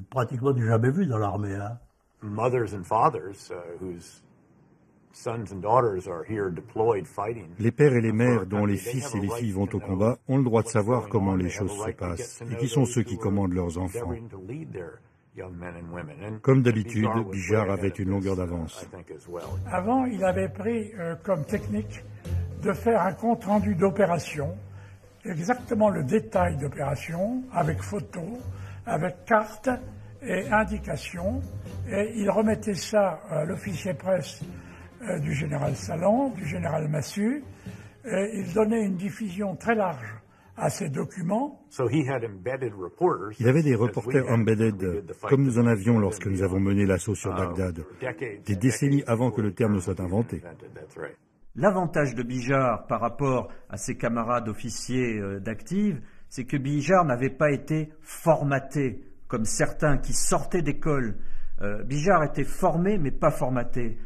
pratiquement du jamais vu dans l'armée. Hein. Mothers and fathers whose sons and daughters are here deployed fighting. Les pères et les mères dont les fils et les filles vont au combat ont le droit de savoir comment les choses se passent et qui sont ceux qui commandent leurs enfants. Comme d'habitude, Bijard avait une longueur d'avance. Avant, il avait pris comme technique de faire un compte-rendu d'opération, exactement le détail d'opération, avec photos, avec cartes et indications, et il remettait ça à l'officier presse du général Salan, du général Massu, et il donnait une diffusion très large à ces documents. Il avait des reporters embedded, comme nous en avions lorsque nous avons mené l'assaut sur Bagdad, des décennies avant que le terme ne soit inventé. L'avantage de Bijard par rapport à ses camarades officiers d'active, c'est que Bijard n'avait pas été formaté, comme certains qui sortaient d'école. Bijard était formé, mais pas formaté.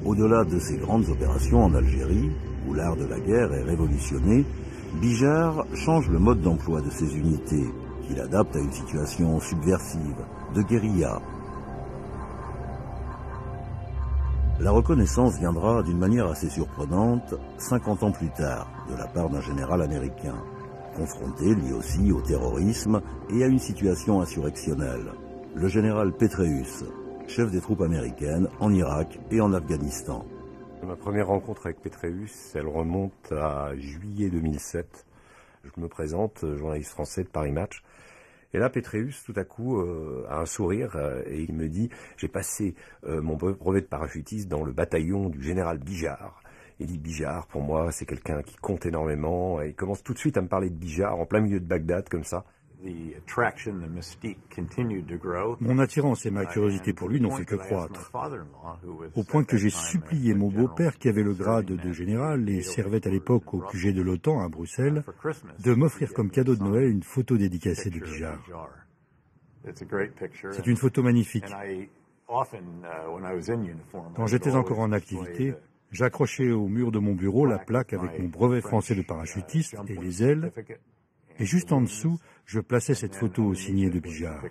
Au-delà de ces grandes opérations en Algérie, où l'art de la guerre est révolutionné, Bijard change le mode d'emploi de ses unités, qu'il adapte à une situation subversive, de guérilla. La reconnaissance viendra d'une manière assez surprenante 50 ans plus tard, de la part d'un général américain, confronté lui aussi au terrorisme et à une situation insurrectionnelle. Le général Petraeus, chef des troupes américaines en Irak et en Afghanistan. Ma première rencontre avec Petraeus, elle remonte à juillet 2007. Je me présente, journaliste français de Paris Match. Et là, Petraeus, tout à coup, a un sourire et il me dit « J'ai passé mon brevet de parachutiste dans le bataillon du général Bijard. » Il dit « Bijard, pour moi, c'est quelqu'un qui compte énormément. » Et il commence tout de suite à me parler de Bijard en plein milieu de Bagdad, comme ça. Mon attirance et ma curiosité pour lui n'ont fait que croître, au point que j'ai supplié mon beau-père, qui avait le grade de général et servait à l'époque au QG de l'OTAN à Bruxelles, de m'offrir comme cadeau de Noël une photo dédicacée de Bijard. C'est une photo magnifique. Quand j'étais encore en activité, j'accrochais au mur de mon bureau la plaque avec mon brevet français de parachutiste et les ailes, et juste en dessous, je plaçais cette photo signée de Bijard.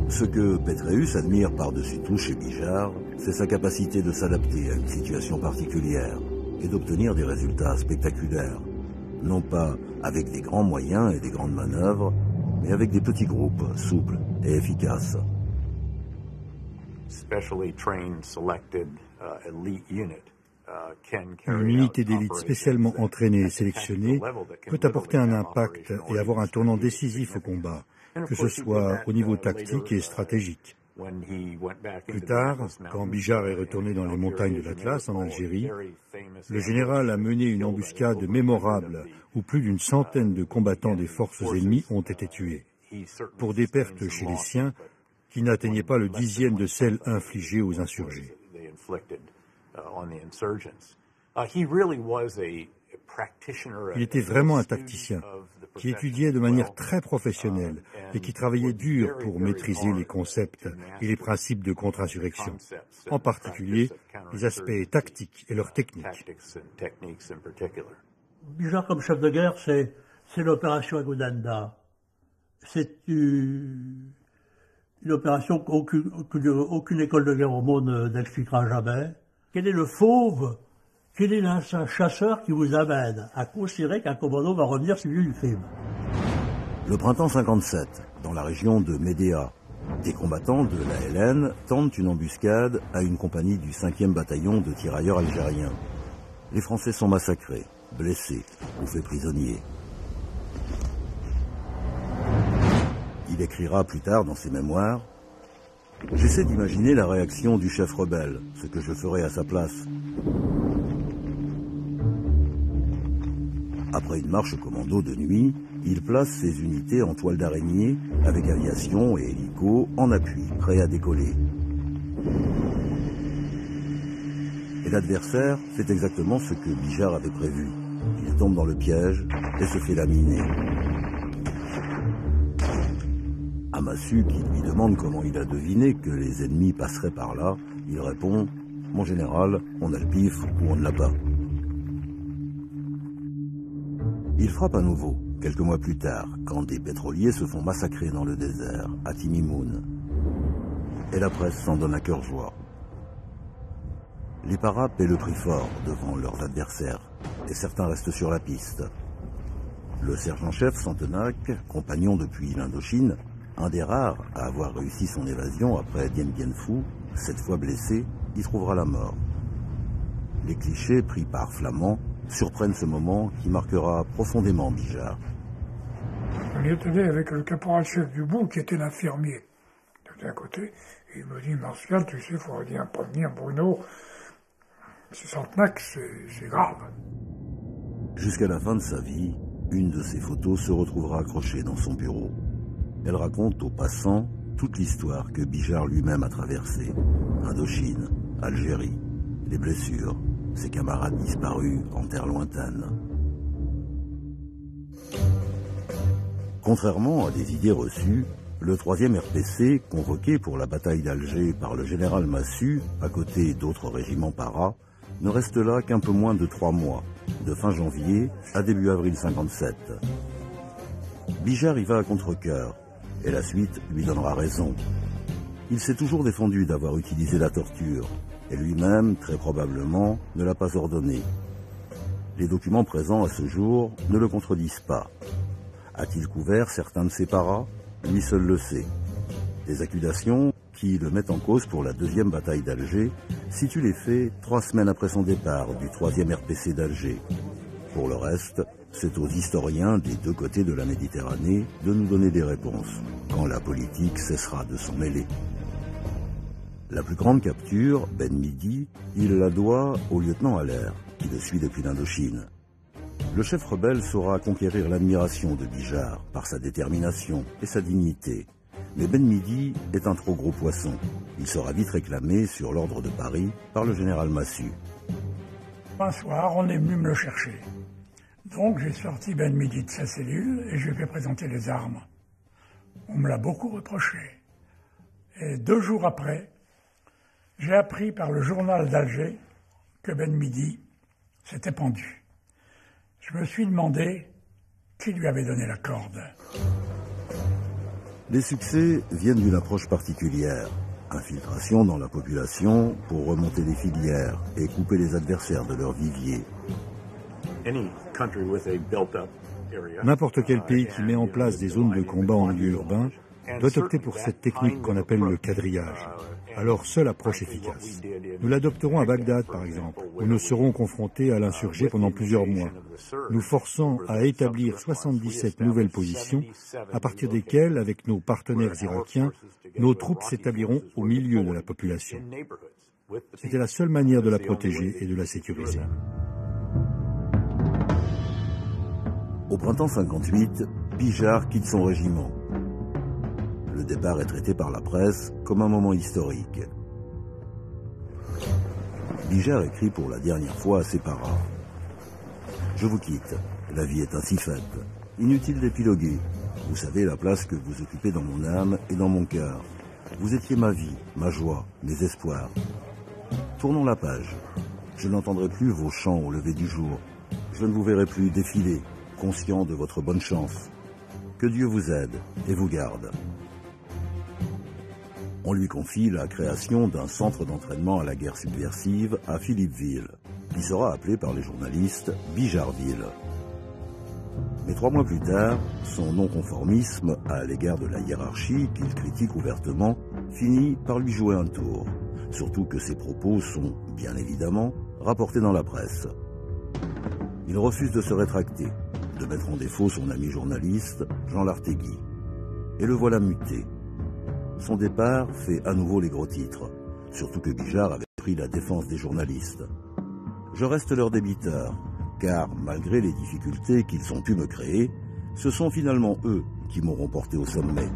Ce que Petraeus admire par-dessus tout chez Bijard, c'est sa capacité de s'adapter à une situation particulière et d'obtenir des résultats spectaculaires. Non pas avec des grands moyens et des grandes manœuvres, mais avec des petits groupes souples et efficaces. Une unité d'élite spécialement entraînée et sélectionnée peut apporter un impact et avoir un tournant décisif au combat, que ce soit au niveau tactique et stratégique. Plus tard, quand Bijard est retourné dans les montagnes de l'Atlas en Algérie, le général a mené une embuscade mémorable où plus d'une centaine de combattants des forces ennemies ont été tués, pour des pertes chez les siens qui n'atteignaient pas le 10e de celles infligées aux insurgés. Il était vraiment un tacticien qui étudiait de manière très professionnelle et qui travaillait dur pour maîtriser les concepts et les principes de contre-insurrection, en particulier les aspects tactiques et leurs techniques. Bijard comme chef de guerre, c'est l'opération Agunanda. C'est une opération qu'aucune école de guerre au monde n'expliquera jamais. Quel est le fauve, quel est un chasseur qui vous amène à considérer qu'un commando va revenir sur lieu du crime? Le printemps 57, dans la région de Médéa, des combattants de l'ALN tentent une embuscade à une compagnie du 5e bataillon de tirailleurs algériens. Les Français sont massacrés, blessés ou faits prisonniers. Il écrira plus tard dans ses mémoires « J'essaie d'imaginer la réaction du chef rebelle, ce que je ferais à sa place. Après une marche commando de nuit, il place ses unités en toile d'araignée avec aviation et hélico en appui, prêts à décoller. Et l'adversaire fait exactement ce que Bijard avait prévu. Il tombe dans le piège et se fait laminer. À Massu, qui lui demande comment il a deviné que les ennemis passeraient par là, il répond « Mon général, on a le pif ou on ne l'a pas ». Il frappe à nouveau, quelques mois plus tard, quand des pétroliers se font massacrer dans le désert, à Timimoun. Et la presse s'en donne à cœur joie. Les paras paient le prix fort devant leurs adversaires, et certains restent sur la piste. Le sergent-chef Santenac, compagnon depuis l'Indochine, un des rares à avoir réussi son évasion après Dien Bien Phu, cette fois blessé, y trouvera la mort. Les clichés pris par Flamand surprennent ce moment qui marquera profondément Bijard. On y était avec le caporal-chef du bout qui était l'infirmier. De d'un côté, il me dit « Martial, tu sais, il faudrait bien prévenir Bruno. C'est Santenac, c'est grave. » Jusqu'à la fin de sa vie, une de ses photos se retrouvera accrochée dans son bureau. Elle raconte aux passants toute l'histoire que Bijard lui-même a traversée. Indochine, Algérie, les blessures, ses camarades disparus en terre lointaine. Contrairement à des idées reçues, le 3e RPC, convoqué pour la bataille d'Alger par le général Massu, à côté d'autres régiments paras, ne reste là qu'un peu moins de 3 mois, de fin janvier à début avril 57. Bijard y va à contre-cœur, et la suite lui donnera raison. Il s'est toujours défendu d'avoir utilisé la torture, et lui-même, très probablement, ne l'a pas ordonné. Les documents présents à ce jour ne le contredisent pas. A-t-il couvert certains de ses paras? Lui seul le sait. Des accusations qui le mettent en cause pour la 2e bataille d'Alger situent les faits 3 semaines après son départ du 3e RPC d'Alger. Pour le reste, c'est aux historiens des 2 côtés de la Méditerranée de nous donner des réponses, quand la politique cessera de s'en mêler. La plus grande capture, Ben Midi, il la doit au lieutenant Allaire, qui le suit depuis l'Indochine. Le chef rebelle saura conquérir l'admiration de Bijard par sa détermination et sa dignité. Mais Ben Midi est un trop gros poisson. Il sera vite réclamé sur l'ordre de Paris par le général Massu. Un soir, on est venu me le chercher. Donc j'ai sorti Ben Midi de sa cellule et je lui ai fait présenter les armes. On me l'a beaucoup reproché. Et 2 jours après, j'ai appris par le journal d'Alger que Ben Midi s'était pendu. Je me suis demandé qui lui avait donné la corde. Les succès viennent d'une approche particulière. Infiltration dans la population pour remonter les filières et couper les adversaires de leur vivier. N'importe quel pays qui met en place des zones de combat en milieu urbain doit opter pour cette technique qu'on appelle le quadrillage. Alors, seule approche efficace. Nous l'adopterons à Bagdad, par exemple, où nous serons confrontés à l'insurgé pendant plusieurs mois, nous forçant à établir 77 nouvelles positions, à partir desquelles, avec nos partenaires irakiens, nos troupes s'établiront au milieu de la population. C'était la seule manière de la protéger et de la sécuriser. Au printemps 58, Bijard quitte son régiment. Le départ est traité par la presse comme un moment historique. Bijard écrit pour la dernière fois à ses paras. « Je vous quitte, la vie est ainsi faite. Inutile d'épiloguer. Vous savez la place que vous occupez dans mon âme et dans mon cœur. Vous étiez ma vie, ma joie, mes espoirs. Tournons la page. Je n'entendrai plus vos chants au lever du jour. Je ne vous verrai plus défiler, conscient de votre bonne chance. Que Dieu vous aide et vous garde. » On lui confie la création d'un centre d'entraînement à la guerre subversive à Philippeville, qui sera appelé par les journalistes Bijardville. Mais 3 mois plus tard, son non-conformisme à l'égard de la hiérarchie, qu'il critique ouvertement, finit par lui jouer un tour, surtout que ses propos sont, bien évidemment, rapportés dans la presse. Il refuse de se rétracter, de mettre en défaut son ami journaliste, Jean Lartegui. Et le voilà muté. Son départ fait à nouveau les gros titres, surtout que Bijard avait pris la défense des journalistes. Je reste leur débiteur, car malgré les difficultés qu'ils ont pu me créer, ce sont finalement eux qui m'auront porté au sommet.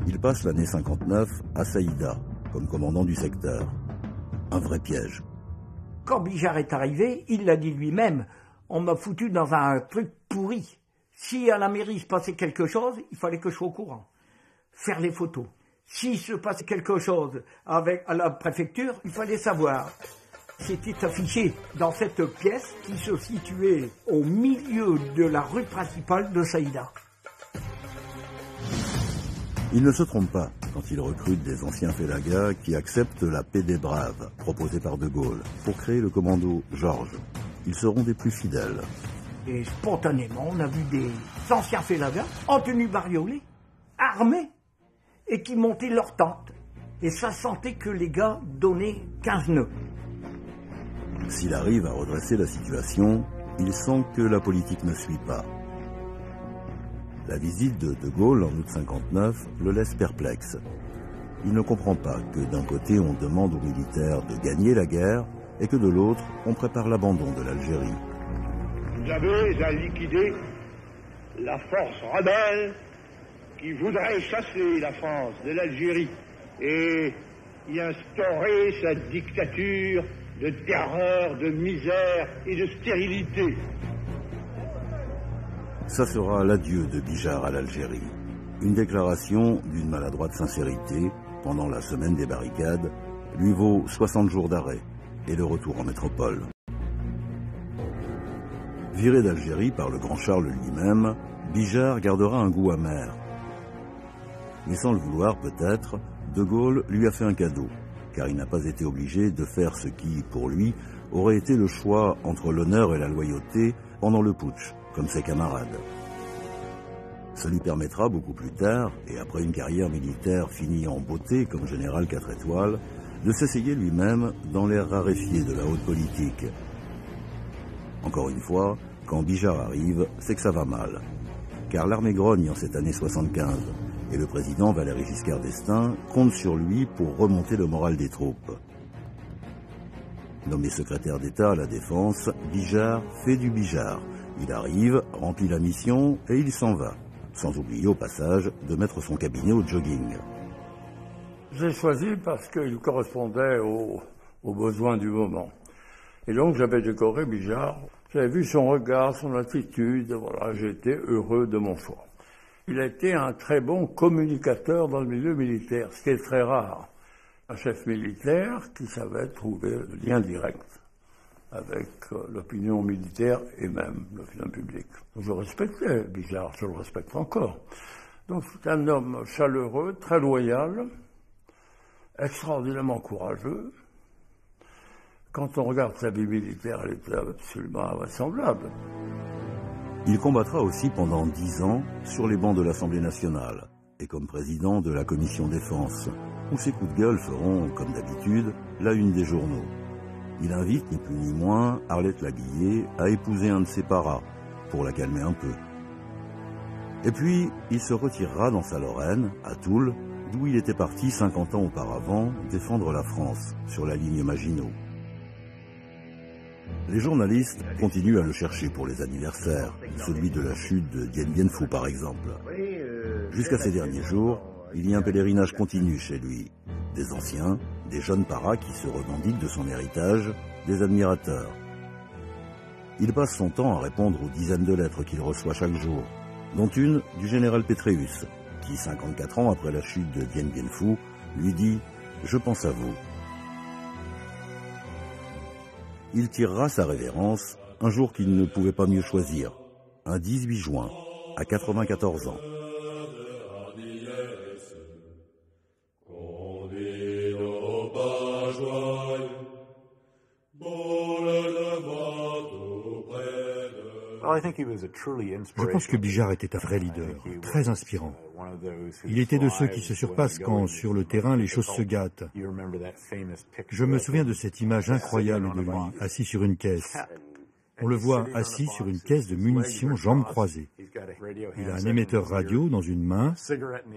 Il passe l'année 59 à Saïda, comme commandant du secteur. Un vrai piège. Quand Bijard est arrivé, il l'a dit lui-même, on m'a foutu dans un truc pourri. Si à la mairie se passait quelque chose, il fallait que je sois au courant. Faire les photos. S'il se passait quelque chose à la préfecture, il fallait savoir. C'était affiché dans cette pièce qui se situait au milieu de la rue principale de Saïda. Il ne se trompe pas quand il recrute des anciens félagas qui acceptent la paix des braves proposée par De Gaulle pour créer le commando Georges. Ils seront des plus fidèles. Et spontanément, on a vu des anciens félagas en tenue bariolée, armés, et qui montaient leur tente. Et ça sentait que les gars donnaient 15 nœuds. S'il arrive à redresser la situation, il sent que la politique ne suit pas. La visite de De Gaulle en août 59 le laisse perplexe. Il ne comprend pas que d'un côté on demande aux militaires de gagner la guerre et que de l'autre on prépare l'abandon de l'Algérie. Vous avez à liquider la force rebelle qui voudrait chasser la France de l'Algérie et y instaurer sa dictature de terreur, de misère et de stérilité. Ça sera l'adieu de Bijard à l'Algérie. Une déclaration d'une maladroite sincérité, pendant la semaine des barricades, lui vaut 60 jours d'arrêt et le retour en métropole. Viré d'Algérie par le grand Charles lui-même, Bijard gardera un goût amer. Mais sans le vouloir peut-être, De Gaulle lui a fait un cadeau, car il n'a pas été obligé de faire ce qui, pour lui, aurait été le choix entre l'honneur et la loyauté pendant le putsch, comme ses camarades. Ça lui permettra beaucoup plus tard, et après une carrière militaire finie en beauté comme général 4 étoiles, de s'essayer lui-même dans l'ère raréfiée de la haute politique. Encore une fois, quand Bijard arrive, c'est que ça va mal. Car l'armée grogne en cette année 75, et le président Valéry Giscard d'Estaing compte sur lui pour remonter le moral des troupes. Nommé secrétaire d'État à la Défense, Bijard fait du Bijard. Il arrive, remplit la mission et il s'en va, sans oublier au passage de mettre son cabinet au jogging. J'ai choisi parce qu'il correspondait aux besoins du moment. Et donc j'avais décoré Bijard. J'avais vu son regard, son attitude, voilà, j'étais heureux de mon choix. Il a été un très bon communicateur dans le milieu militaire, ce qui est très rare. Un chef militaire qui savait trouver le lien direct avec l'opinion militaire et même l'opinion publique. Je respectais Bijard, je le respecte encore. Donc c'est un homme chaleureux, très loyal, extraordinairement courageux. Quand on regarde sa vie militaire, elle était absolument invraisemblable. Il combattra aussi pendant 10 ans sur les bancs de l'Assemblée nationale et comme président de la commission défense, où ses coups de gueule feront, comme d'habitude, la une des journaux. Il invite ni plus ni moins Arlette Laguillet à épouser un de ses paras, pour la calmer un peu. Et puis, il se retirera dans sa Lorraine, à Toul, d'où il était parti 50 ans auparavant défendre la France, sur la ligne Maginot. Les journalistes continuent à le chercher pour les anniversaires, celui de la chute de Dien Bien Phu par exemple. Jusqu'à ces derniers jours, il y a un pèlerinage continu chez lui. Des anciens, des jeunes paras qui se revendiquent de son héritage, des admirateurs. Il passe son temps à répondre aux dizaines de lettres qu'il reçoit chaque jour, dont une du général Pétréus, qui 54 ans après la chute de Dien Bien Phu, lui dit « Je pense à vous ». Il tirera sa révérence un jour qu'il ne pouvait pas mieux choisir, un 18 juin, à 94 ans. Je pense que Bijard était un vrai leader, très inspirant. Il était de ceux qui se surpassent quand, sur le terrain, les choses se gâtent. Je me souviens de cette image incroyable de lui, assis sur une caisse. On le voit assis sur une caisse de munitions, jambes croisées. Il a un émetteur radio dans une main,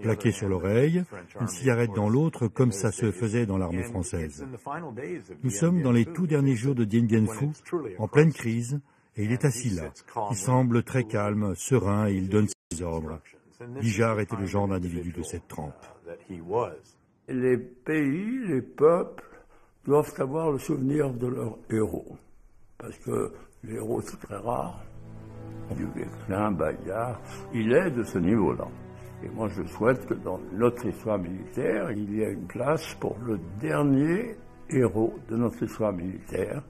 plaqué sur l'oreille, une cigarette dans l'autre, comme ça se faisait dans l'armée française. Nous sommes dans les tout derniers jours de Dien Bien Phu, en pleine crise, et il est assis là. Il semble très calme, serein, et il donne ses ordres. Bijard était le genre d'individu de cette trempe. Les pays, les peuples, doivent avoir le souvenir de leurs héros. Parce que les héros, c'est très rare. Du Guesclin, Bayard, il est de ce niveau-là. Et moi, je souhaite que dans notre histoire militaire, il y ait une place pour le dernier héros de notre histoire militaire,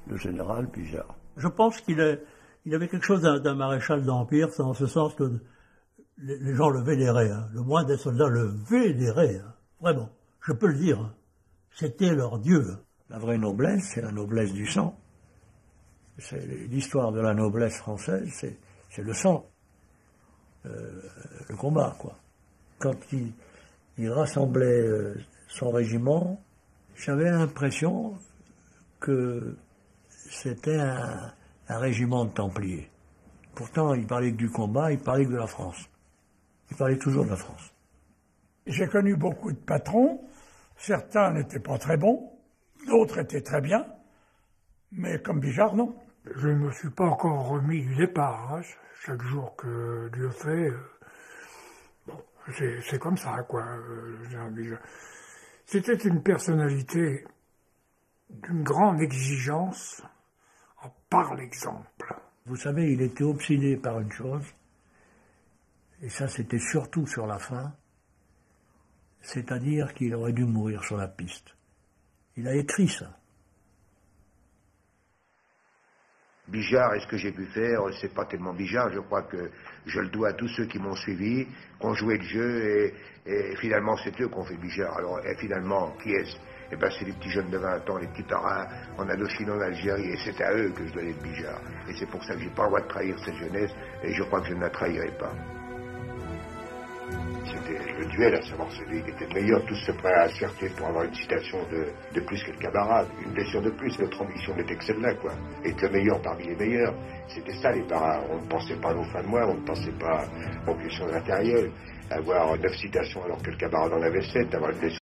le général Bijard. Je pense qu'il avait quelque chose d'un maréchal d'Empire, c'est en ce sens que les gens le vénéraient. Hein. Le moins des soldats le vénéraient. Hein. Vraiment, je peux le dire. Hein. C'était leur dieu. La vraie noblesse, c'est la noblesse du sang. C'est l'histoire de la noblesse française, c'est le sang. Le combat, quoi. Quand il rassemblait son régiment, j'avais l'impression que c'était un régiment de Templiers. Pourtant, il parlait que du combat, il parlait que de la France. Il parlait toujours de la France. J'ai connu beaucoup de patrons. Certains n'étaient pas très bons, d'autres étaient très bien, mais comme Bijard, non. Je ne me suis pas encore remis du départ. Hein. Chaque jour que Dieu fait, bon, c'est comme ça, quoi. C'était une personnalité d'une grande exigence par l'exemple. Vous savez, il était obsédé par une chose, et ça c'était surtout sur la fin, c'est-à-dire qu'il aurait dû mourir sur la piste. Il a écrit ça. Bijard, et ce que j'ai pu faire, c'est pas tellement Bijard, je crois que je le dois à tous ceux qui m'ont suivi, qui ont joué le jeu, et finalement c'est eux qui ont fait Bijard. Alors, et finalement, qui est-ce? Eh ben, c'est les petits jeunes de 20 ans, les petits tarins en Indochine, en Algérie, et c'est à eux que je dois être Bijard. Et c'est pour ça que j'ai pas le droit de trahir cette jeunesse, et je crois que je ne la trahirai pas. C'était le duel, à savoir celui qui était le meilleur. Tous se prêts à acerter pour avoir une citation de plus que le camarade, une blessure de plus. Notre ambition n'était que celle-là, quoi. Être le meilleur parmi les meilleurs. C'était ça, les paras. On ne pensait pas à nos fins de mois, on ne pensait pas aux questions matérielles. Avoir 9 citations alors que le camarade en avait 7, avoir une blessure